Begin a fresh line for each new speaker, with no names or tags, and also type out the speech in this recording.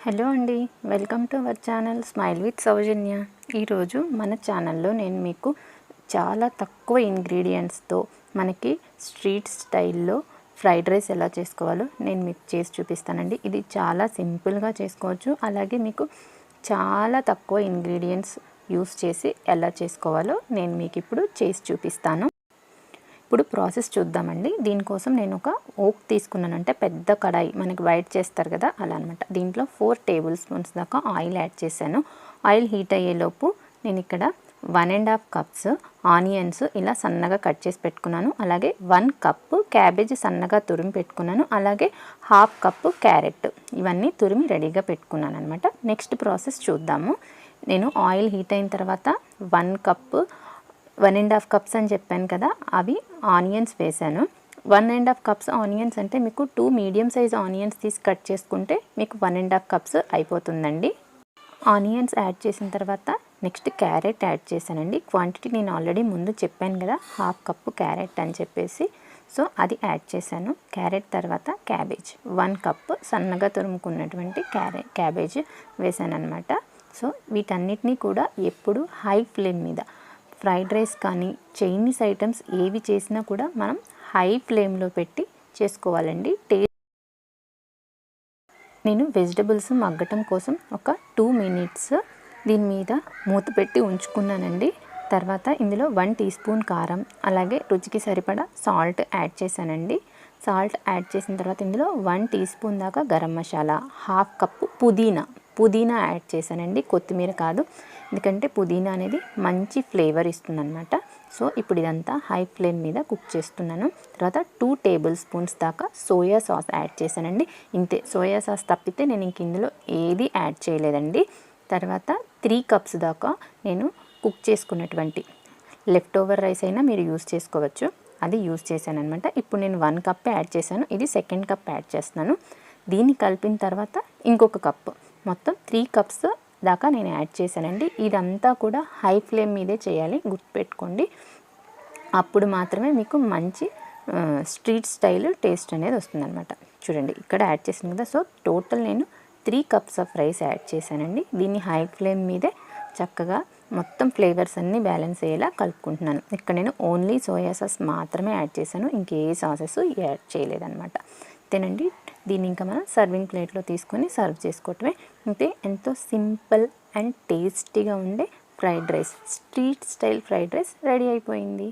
Hello అండి, welcome to our channel smile with Soujanya. ఈరోజు మన ఛానల్లో నేను మీకు చాలా తక్కువ ఇంగ్రీడియంట్స్తో మనకి స్ట్రీట్ స్టైల్లో ఫ్రైడ్ రైస్ ఎలా చేసుకోవాలో నేను మీకు చేసి చూపిస్తానండి. ఇది చాలా సింపుల్గా చేసుకోవచ్చు, అలాగే మీకు చాలా తక్కువ ఇంగ్రీడియంట్స్ యూస్ చేసి ఎలా చేసుకోవాలో నేను మీకు ఇప్పుడు చేసి చూపిస్తాను. ఇప్పుడు ప్రాసెస్ చూద్దామండి. దీనికోసం నేను ఒక ఓక్ తీసుకున్నాను, అంటే పెద్ద కడాయి, మనకి వైట్ చేస్తారు కదా అలా అనమాట. దీంట్లో 4 టేబుల్ స్పూన్స్ దాకా ఆయిల్ యాడ్ చేశాను. ఆయిల్ హీట్ అయ్యేలోపు నేను ఇక్కడ 1.5 కప్స్ ఆనియన్స్ ఇలా సన్నగా కట్ చేసి పెట్టుకున్నాను. అలాగే 1 కప్పు క్యాబేజ్ సన్నగా తురిమి పెట్టుకున్నాను. అలాగే 1/2 కప్పు క్యారెట్, ఇవన్నీ తురిమి రెడీగా పెట్టుకున్నాను అనమాట. నెక్స్ట్ ప్రాసెస్ చూద్దాము. నేను ఆయిల్ హీట్ అయిన తర్వాత 1.5 కప్స్ అని చెప్పాను కదా, అవి ఆనియన్స్ వేసాను. 1.5 కప్స్ ఆనియన్స్ అంటే మీకు 2 మీడియం సైజ్ ఆనియన్స్ తీసి కట్ చేసుకుంటే మీకు 1.5 కప్స్ అయిపోతుందండి. ఆనియన్స్ యాడ్ చేసిన తర్వాత నెక్స్ట్ క్యారెట్ యాడ్ చేశానండి. క్వాంటిటీ నేను ఆల్రెడీ ముందు చెప్పాను కదా, 1/2 కప్పు క్యారెట్ అని చెప్పేసి, సో అది యాడ్ చేశాను. క్యారెట్ తర్వాత క్యాబేజ్ 1 కప్పు సన్నగా తురుముకున్నటువంటి క్యాబేజ్ వేసాను అనమాట. సో వీటన్నిటినీ కూడా ఎప్పుడు హై ఫ్లేమ్ మీద, ఫ్రైడ్ రైస్ కానీ చైనీస్ ఐటమ్స్ ఏవి చేసినా కూడా మనం హై ఫ్లేమ్లో పెట్టి చేసుకోవాలండి. నేను వెజిటబుల్స్ మగ్గటం కోసం ఒక 2 మినిట్స్ దీని మీద మూత పెట్టి ఉంచుకున్నానండి. తర్వాత ఇందులో 1 టీ స్పూన్ కారం, అలాగే రుచికి సరిపడా సాల్ట్ యాడ్ చేశానండి. సాల్ట్ యాడ్ చేసిన తర్వాత ఇందులో 1 టీ స్పూన్ దాకా గరం మసాలా, 1/2 కప్పు పుదీనా యాడ్ చేశానండి, కొత్తిమీర కాదు, ఎందుకంటే పుదీనా అనేది మంచి ఫ్లేవర్ ఇస్తుందన్నమాట. సో ఇప్పుడు ఇదంతా హై ఫ్లేమ్ మీద కుక్ చేస్తున్నాను. తర్వాత 2 టేబుల్ స్పూన్స్ దాకా సోయా సాస్ యాడ్ చేశానండి. ఇంతే, సోయా సాస్ తప్పితే నేను ఇంక ఇందులో ఏది యాడ్ చేయలేదండి. తర్వాత 3 కప్స్ దాకా నేను కుక్ చేసుకున్నటువంటి లెఫ్ట్ ఓవర్ రైస్ అయినా మీరు యూస్ చేసుకోవచ్చు, అది యూస్ చేశాను అనమాట. ఇప్పుడు నేను 1 కప్ యాడ్ చేశాను, ఇది సెకండ్ కప్ యాడ్ చేస్తున్నాను. దీన్ని కలిపిన తర్వాత ఇంకొక కప్పు, మొత్తం 3 కప్స్ దాకా నేను యాడ్ చేశానండి. ఇదంతా కూడా హై ఫ్లేమ్ మీదే చేయాలి, గుర్తుపెట్టుకోండి. అప్పుడు మాత్రమే మీకు మంచి స్ట్రీట్ స్టైల్ టేస్ట్ అనేది వస్తుందన్నమాట. చూడండి ఇక్కడ యాడ్ చేసాను కదా, సో టోటల్ నేను 3 కప్స్ ఆఫ్ రైస్ యాడ్ చేశానండి. దీన్ని హై ఫ్లేమ్ మీదే చక్కగా మొత్తం ఫ్లేవర్స్ అన్నీ బ్యాలెన్స్ అయ్యేలా కలుపుకుంటున్నాను. ఇక్కడ నేను ఓన్లీ సోయా సాస్ మాత్రమే యాడ్ చేశాను, ఇంకే సాసెస్ యాడ్ చేయలేదన్నమాట. అంతేనండి. దీన్ని ఇంకా మనం సర్వింగ్ ప్లేట్లో తీసుకొని సర్వ్ చేసుకోవటమే. అంతే, ఎంతో సింపుల్ అండ్ టేస్టీగా ఉండే fried rice, street style fried rice ready అయిపోయింది.